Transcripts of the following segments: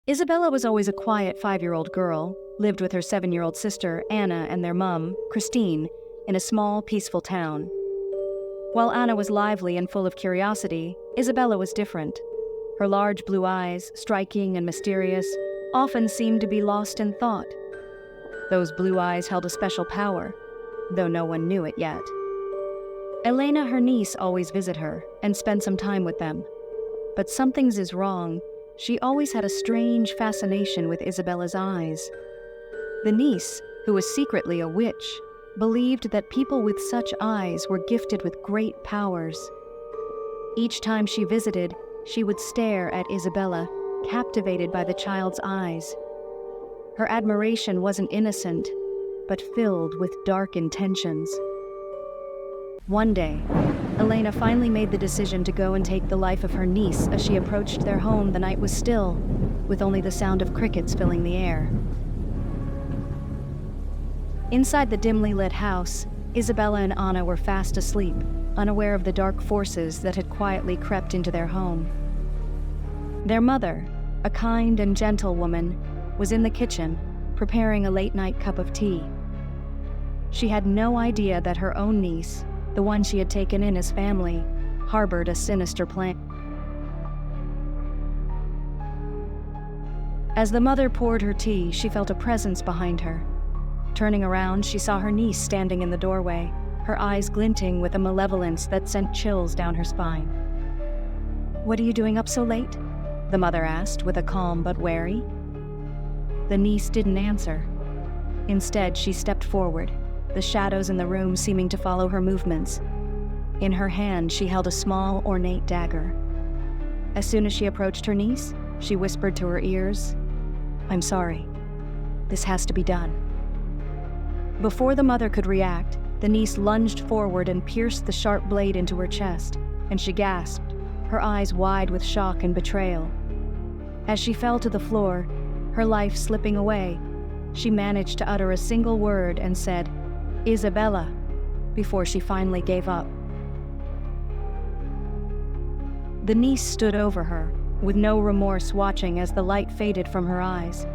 Isabella was always a quiet 5-year-old girl, lived with her 7-year-old sister, Anna, and their mum, Christine, in a small, peaceful town. While Anna was lively and full of curiosity, Isabella was different. Her large blue eyes, striking and mysterious, often seemed to be lost in thought. Those blue eyes held a special power, though no one knew it yet. Elena, her niece, always visited her and spent some time with them. But something's is wrong. She always had a strange fascination with Isabella's eyes. The niece, who was secretly a witch, believed that people with such eyes were gifted with great powers. Each time she visited, she would stare at Isabella, captivated by the child's eyes. Her admiration wasn't innocent, but filled with dark intentions. One day, Elena finally made the decision to go and take the life of her niece. As she approached their home, the night was still, with only the sound of crickets filling the air. Inside the dimly lit house, Isabella and Anna were fast asleep, unaware of the dark forces that had quietly crept into their home. Their mother, a kind and gentle woman, was in the kitchen, preparing a late-night cup of tea. She had no idea that her own niece, the one she had taken in as family, harbored a sinister plan. As the mother poured her tea, she felt a presence behind her. Turning around, she saw her niece standing in the doorway, her eyes glinting with a malevolence that sent chills down her spine. "What are you doing up so late?" the mother asked, with a calm but wary. The niece didn't answer. Instead, she stepped forward, the shadows in the room seeming to follow her movements. In her hand, she held a small, ornate dagger. As soon as she approached her niece, she whispered to her ears, "I'm sorry. This has to be done." Before the mother could react, the niece lunged forward and pierced the sharp blade into her chest, and she gasped, her eyes wide with shock and betrayal. As she fell to the floor, her life slipping away, she managed to utter a single word and said, "Isabella," before she finally gave up. The niece stood over her, with no remorse, watching as the light faded from her eyes.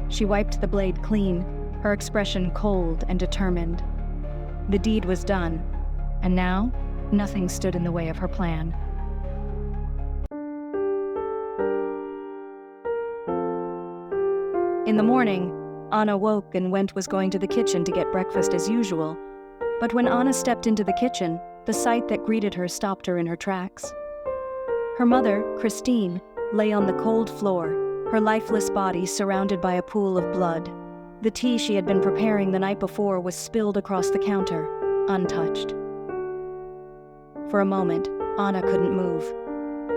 She wiped the blade clean, her expression cold and determined. The deed was done, and now nothing stood in the way of her plan. In the morning, Anna woke and was going to the kitchen to get breakfast as usual. But when Anna stepped into the kitchen, the sight that greeted her stopped her in her tracks. Her mother, Christine, lay on the cold floor, her lifeless body surrounded by a pool of blood. The tea she had been preparing the night before was spilled across the counter, untouched. For a moment, Anna couldn't move.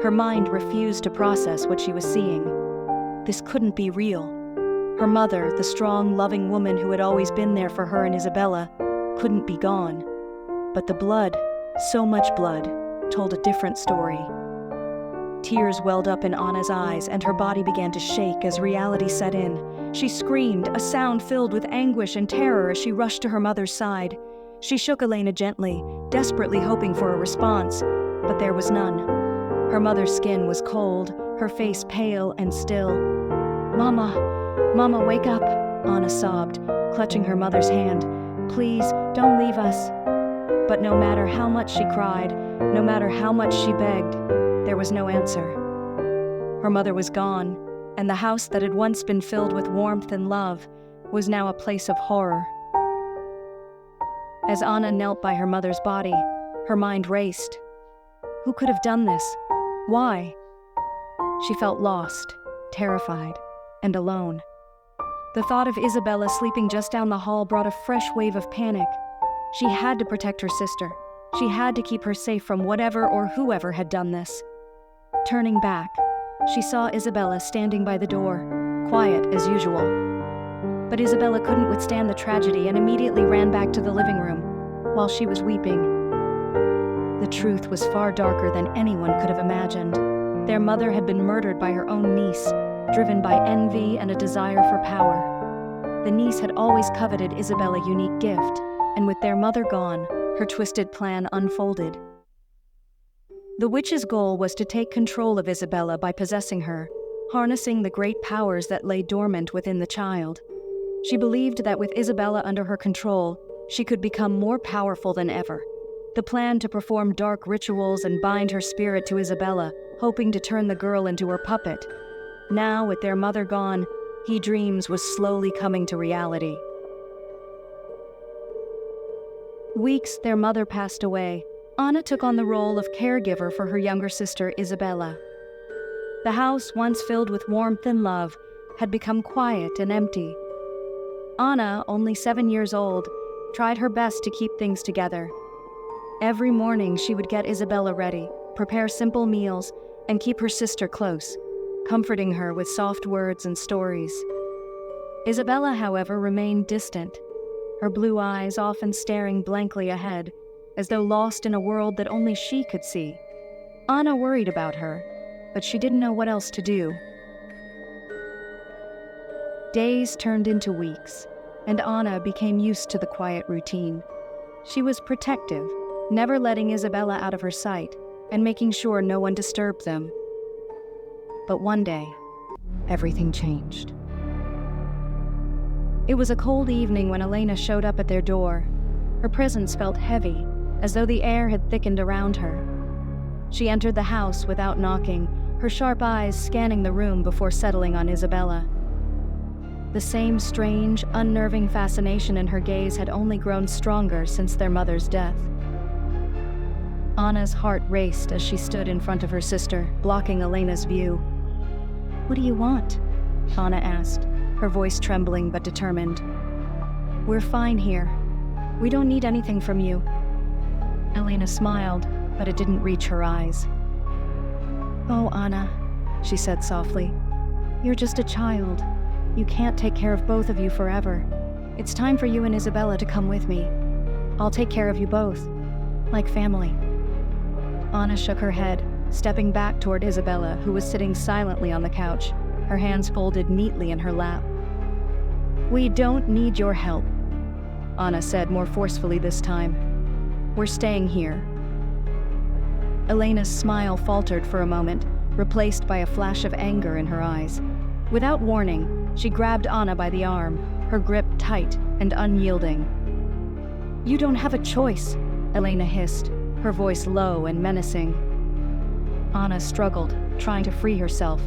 Her mind refused to process what she was seeing. This couldn't be real. Her mother, the strong, loving woman who had always been there for her and Isabella, couldn't be gone. But the blood, so much blood, told a different story. Tears welled up in Anna's eyes, and her body began to shake as reality set in. She screamed, a sound filled with anguish and terror as she rushed to her mother's side. She shook Elena gently, desperately hoping for a response, but there was none. Her mother's skin was cold, her face pale and still. Mama, wake up," Anna sobbed, clutching her mother's hand. "Please, don't leave us." But no matter how much she cried, no matter how much she begged, there was no answer. Her mother was gone, and the house that had once been filled with warmth and love was now a place of horror. As Anna knelt by her mother's body, her mind raced. Who could have done this? Why? She felt lost, terrified, and alone. The thought of Isabella sleeping just down the hall brought a fresh wave of panic. She had to protect her sister. She had to keep her safe from whatever or whoever had done this. Turning back, she saw Isabella standing by the door, quiet as usual. But Isabella couldn't withstand the tragedy and immediately ran back to the living room, while she was weeping. The truth was far darker than anyone could have imagined. Their mother had been murdered by her own niece, driven by envy and a desire for power. The niece had always coveted Isabella's unique gift, and with their mother gone, her twisted plan unfolded. The witch's goal was to take control of Isabella by possessing her, harnessing the great powers that lay dormant within the child. She believed that with Isabella under her control, she could become more powerful than ever. The plan to perform dark rituals and bind her spirit to Isabella, hoping to turn the girl into her puppet. Now, with their mother gone, he dreams was slowly coming to reality. Weeks their mother passed away, Anna took on the role of caregiver for her younger sister, Isabella. The house, once filled with warmth and love, had become quiet and empty. Anna, only 7 years old, tried her best to keep things together. Every morning she would get Isabella ready, prepare simple meals, and keep her sister close, comforting her with soft words and stories. Isabella, however, remained distant, her blue eyes often staring blankly ahead, as though lost in a world that only she could see. Anna worried about her, but she didn't know what else to do. Days turned into weeks, and Anna became used to the quiet routine. She was protective, never letting Isabella out of her sight, and making sure no one disturbed them. But one day, everything changed. It was a cold evening when Elena showed up at their door. Her presence felt heavy, as though the air had thickened around her. She entered the house without knocking, her sharp eyes scanning the room before settling on Isabella. The same strange, unnerving fascination in her gaze had only grown stronger since their mother's death. Anna's heart raced as she stood in front of her sister, blocking Elena's view. "What do you want?" Anna asked, her voice trembling but determined. "We're fine here. We don't need anything from you." Elena smiled, but it didn't reach her eyes. "Oh, Anna," she said softly, "you're just a child. You can't take care of both of you forever. It's time for you and Isabella to come with me. I'll take care of you both, like family." Anna shook her head, stepping back toward Isabella, who was sitting silently on the couch, her hands folded neatly in her lap. "We don't need your help," Anna said more forcefully this time. "We're staying here." Elena's smile faltered for a moment, replaced by a flash of anger in her eyes. Without warning, she grabbed Anna by the arm, her grip tight and unyielding. "You don't have a choice," Elena hissed, her voice low and menacing. Anna struggled, trying to free herself,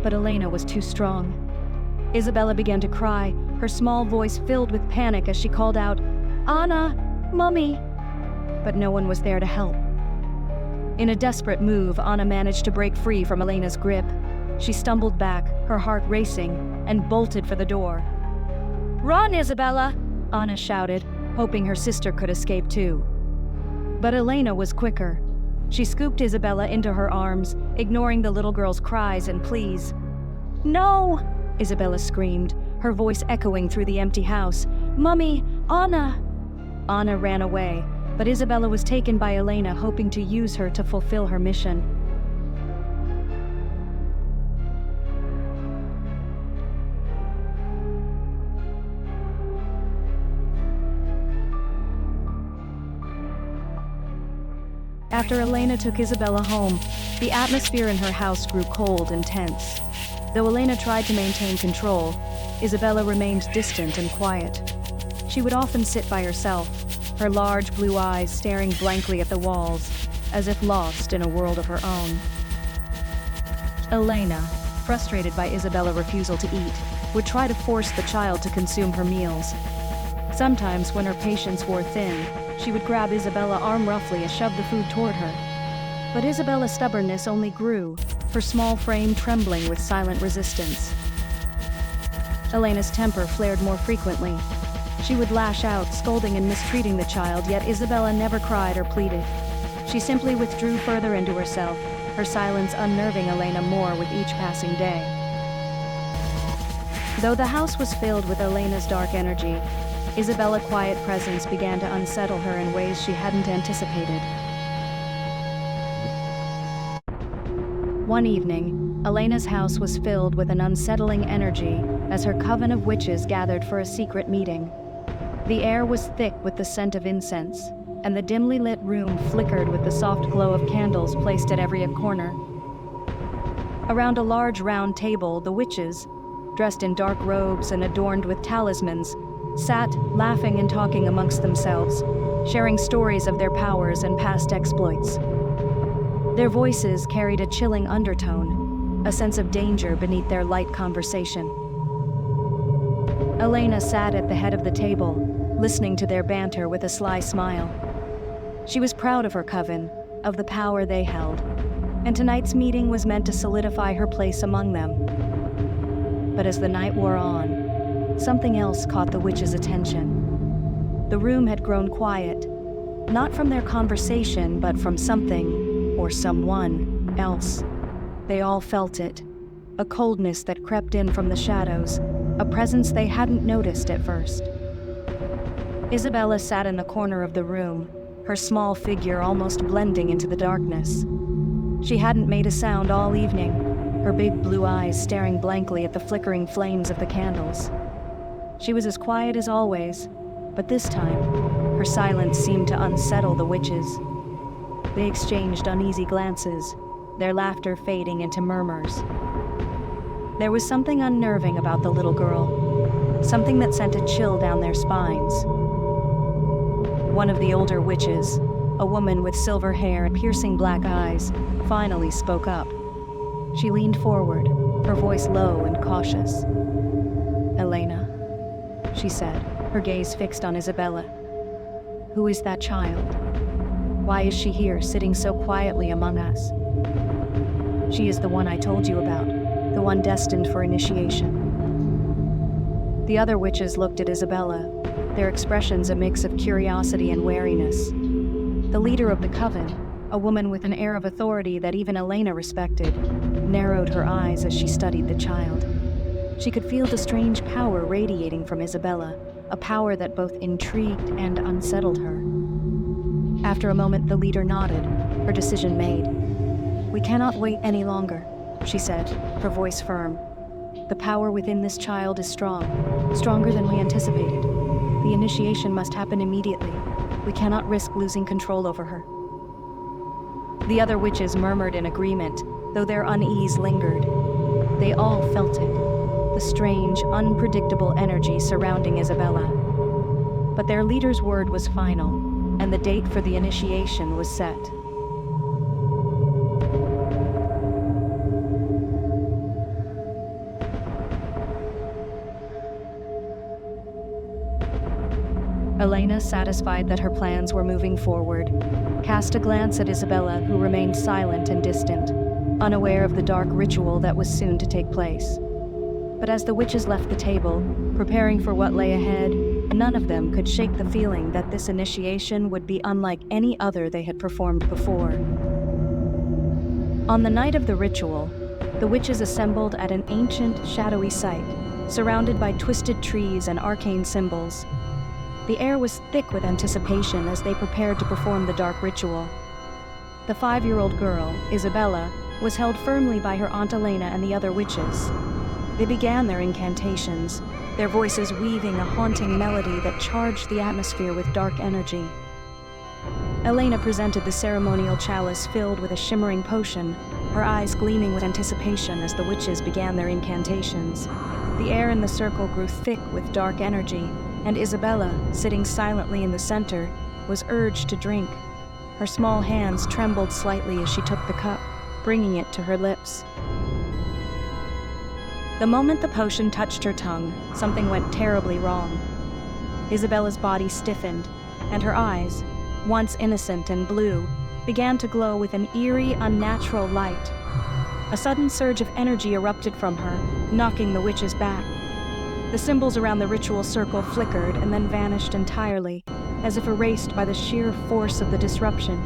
but Elena was too strong. Isabella began to cry, her small voice filled with panic as she called out, "Anna! Mummy!" But no one was there to help. In a desperate move, Anna managed to break free from Elena's grip. She stumbled back, her heart racing, and bolted for the door. "Run, Isabella!" Anna shouted, hoping her sister could escape too. But Elena was quicker. She scooped Isabella into her arms, ignoring the little girl's cries and pleas. "No!" Isabella screamed, her voice echoing through the empty house. "Mummy! Anna!" Anna ran away, but Isabella was taken by Elena, hoping to use her to fulfill her mission. After Elena took Isabella home, the atmosphere in her house grew cold and tense. Though Elena tried to maintain control, Isabella remained distant and quiet. She would often sit by herself, her large blue eyes staring blankly at the walls, as if lost in a world of her own. Elena, frustrated by Isabella's refusal to eat, would try to force the child to consume her meals. Sometimes, when her patience wore thin, she would grab Isabella arm roughly and shove the food toward her. But Isabella's stubbornness only grew, her small frame trembling with silent resistance. Elena's temper flared more frequently. She would lash out, scolding and mistreating the child, yet Isabella never cried or pleaded. She simply withdrew further into herself, her silence unnerving Elena more with each passing day. Though the house was filled with Elena's dark energy, Isabella's quiet presence began to unsettle her in ways she hadn't anticipated. One evening, Elena's house was filled with an unsettling energy as her coven of witches gathered for a secret meeting. The air was thick with the scent of incense, and the dimly lit room flickered with the soft glow of candles placed at every corner. Around a large round table, the witches, dressed in dark robes and adorned with talismans, sat laughing and talking amongst themselves, sharing stories of their powers and past exploits. Their voices carried a chilling undertone, a sense of danger beneath their light conversation. Elena sat at the head of the table, listening to their banter with a sly smile. She was proud of her coven, of the power they held, and tonight's meeting was meant to solidify her place among them. But as the night wore on, something else caught the witches' attention. The room had grown quiet, not from their conversation, but from something, or someone, else. They all felt it, a coldness that crept in from the shadows, a presence they hadn't noticed at first. Isabella sat in the corner of the room, her small figure almost blending into the darkness. She hadn't made a sound all evening, her big blue eyes staring blankly at the flickering flames of the candles. She was as quiet as always, but this time, her silence seemed to unsettle the witches. They exchanged uneasy glances, their laughter fading into murmurs. There was something unnerving about the little girl, something that sent a chill down their spines. One of the older witches, a woman with silver hair and piercing black eyes, finally spoke up. She leaned forward, her voice low and cautious. "Elena," she said, her gaze fixed on Isabella. "Who is that child? Why is she here, sitting so quietly among us?" "She is the one I told you about, the one destined for initiation." The other witches looked at Isabella, their expressions a mix of curiosity and wariness. The leader of the coven, a woman with an air of authority that even Elena respected, narrowed her eyes as she studied the child. She could feel the strange power radiating from Isabella, a power that both intrigued and unsettled her. After a moment, the leader nodded, her decision made. "We cannot wait any longer," she said, her voice firm. "The power within this child is strong, stronger than we anticipated. The initiation must happen immediately. We cannot risk losing control over her." The other witches murmured in agreement, though their unease lingered. They all felt it, the strange, unpredictable energy surrounding Isabella. But their leader's word was final, and the date for the initiation was set. Elena, satisfied that her plans were moving forward, cast a glance at Isabella, who remained silent and distant, unaware of the dark ritual that was soon to take place. But as the witches left the table, preparing for what lay ahead, none of them could shake the feeling that this initiation would be unlike any other they had performed before. On the night of the ritual, the witches assembled at an ancient, shadowy site, surrounded by twisted trees and arcane symbols. The air was thick with anticipation as they prepared to perform the dark ritual. The 5-year-old girl, Isabella, was held firmly by her Aunt Elena and the other witches. They began their incantations, their voices weaving a haunting melody that charged the atmosphere with dark energy. Elena presented the ceremonial chalice filled with a shimmering potion, her eyes gleaming with anticipation as the witches began their incantations. The air in the circle grew thick with dark energy, and Isabella, sitting silently in the center, was urged to drink. Her small hands trembled slightly as she took the cup, bringing it to her lips. The moment the potion touched her tongue, something went terribly wrong. Isabella's body stiffened, and her eyes, once innocent and blue, began to glow with an eerie, unnatural light. A sudden surge of energy erupted from her, knocking the witches back. The symbols around the ritual circle flickered and then vanished entirely, as if erased by the sheer force of the disruption.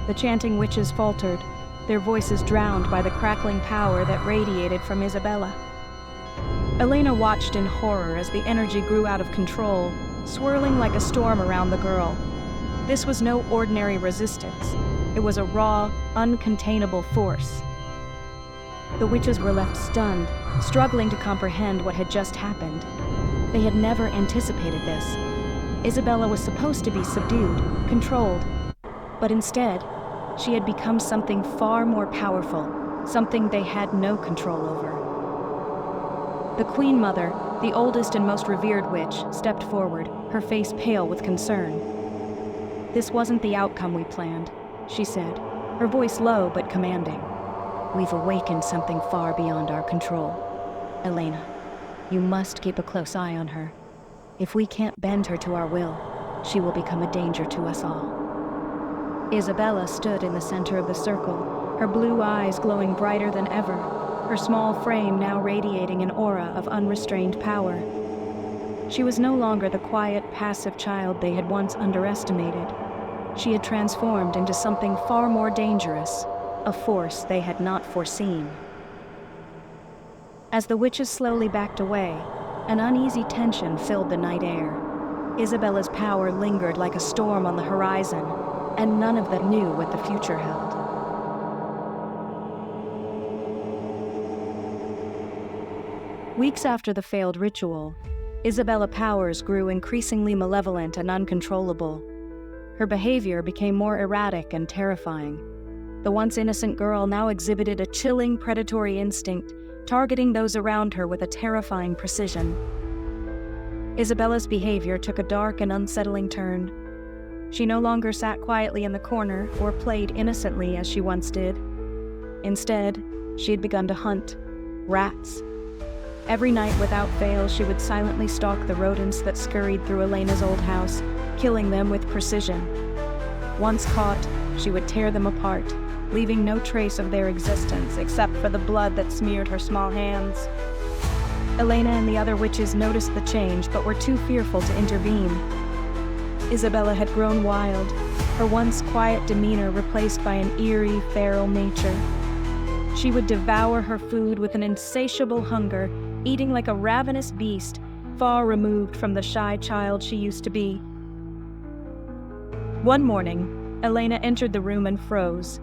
The chanting witches faltered, their voices drowned by the crackling power that radiated from Isabella. Elena watched in horror as the energy grew out of control, swirling like a storm around the girl. This was no ordinary resistance. It was a raw, uncontainable force. The witches were left stunned, struggling to comprehend what had just happened. They had never anticipated this. Isabella was supposed to be subdued, controlled, but instead, she had become something far more powerful, something they had no control over. The Queen Mother, the oldest and most revered witch, stepped forward, her face pale with concern. "This wasn't the outcome we planned," she said, her voice low but commanding. "We've awakened something far beyond our control. Elena, you must keep a close eye on her. If we can't bend her to our will, she will become a danger to us all." Isabella stood in the center of the circle, her blue eyes glowing brighter than ever, her small frame now radiating an aura of unrestrained power. She was no longer the quiet, passive child they had once underestimated. She had transformed into something far more dangerous, a force they had not foreseen. As the witches slowly backed away, an uneasy tension filled the night air. Isabella's power lingered like a storm on the horizon, and none of them knew what the future held. Weeks after the failed ritual, Isabella's powers grew increasingly malevolent and uncontrollable. Her behavior became more erratic and terrifying. The once innocent girl now exhibited a chilling predatory instinct, targeting those around her with a terrifying precision. Isabella's behavior took a dark and unsettling turn. She no longer sat quietly in the corner or played innocently as she once did. Instead, she had begun to hunt rats. Every night without fail, she would silently stalk the rodents that scurried through Elena's old house, killing them with precision. Once caught, she would tear them apart, leaving no trace of their existence except for the blood that smeared her small hands. Elena and the other witches noticed the change but were too fearful to intervene. Isabella had grown wild, her once quiet demeanor replaced by an eerie, feral nature. She would devour her food with an insatiable hunger, eating like a ravenous beast, far removed from the shy child she used to be. One morning, Elena entered the room and froze.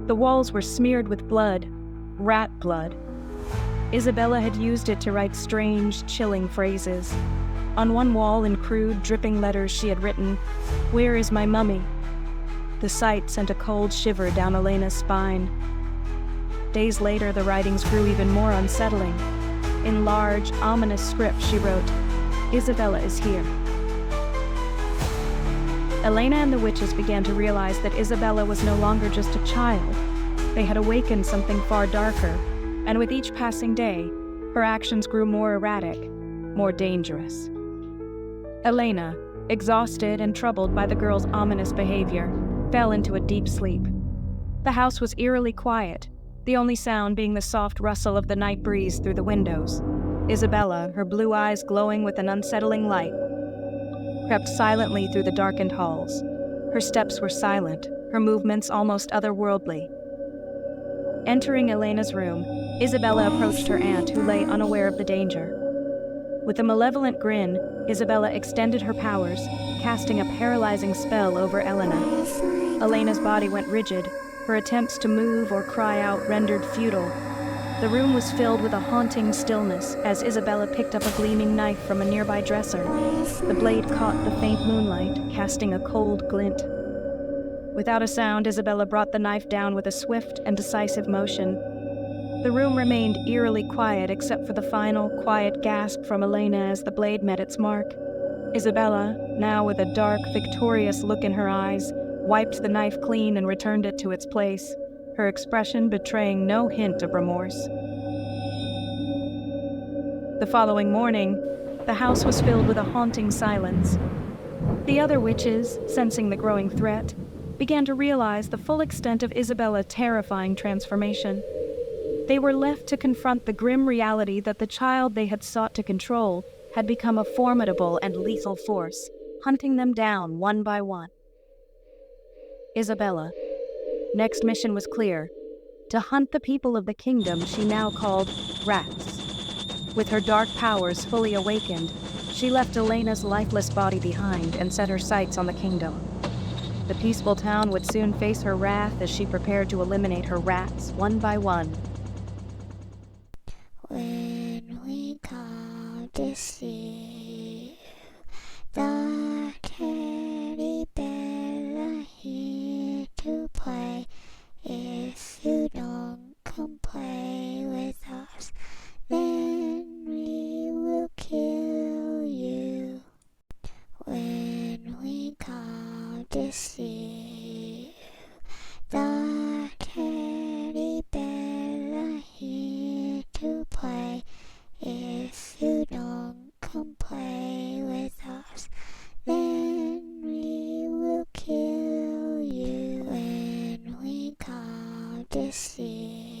The walls were smeared with blood, rat blood. Isabella had used it to write strange, chilling phrases. On one wall, in crude, dripping letters, she had written, "Where is my mummy?" The sight sent a cold shiver down Elena's spine. Days later, the writings grew even more unsettling. In large, ominous script, she wrote, "Isabella is here." Elena and the witches began to realize that Isabella was no longer just a child. They had awakened something far darker, and with each passing day, her actions grew more erratic, more dangerous. Elena, exhausted and troubled by the girl's ominous behavior, fell into a deep sleep. The house was eerily quiet, the only sound being the soft rustle of the night breeze through the windows. Isabella, her blue eyes glowing with an unsettling light, crept silently through the darkened halls. Her steps were silent, her movements almost otherworldly. Entering Elena's room, Isabella approached her aunt, who lay unaware of the danger. With a malevolent grin, Isabella extended her powers, casting a paralyzing spell over Elena. Elena's body went rigid, her attempts to move or cry out rendered futile. The room was filled with a haunting stillness as Isabella picked up a gleaming knife from a nearby dresser. The blade caught the faint moonlight, casting a cold glint. Without a sound, Isabella brought the knife down with a swift and decisive motion. The room remained eerily quiet except for the final, quiet gasp from Elena as the blade met its mark. Isabella, now with a dark, victorious look in her eyes, wiped the knife clean and returned it to its place, her expression betraying no hint of remorse. The following morning, the house was filled with a haunting silence. The other witches, sensing the growing threat, began to realize the full extent of Isabella's terrifying transformation. They were left to confront the grim reality that the child they had sought to control had become a formidable and lethal force, hunting them down one by one. Isabella. Next mission was clear: to hunt the people of the kingdom she now called rats. With her dark powers fully awakened, she left Elena's lifeless body behind and set her sights on the kingdom. The peaceful town would soon face her wrath as she prepared to eliminate her rats one by one. When we come to see the teddy bear here to play, if you don't complain. to see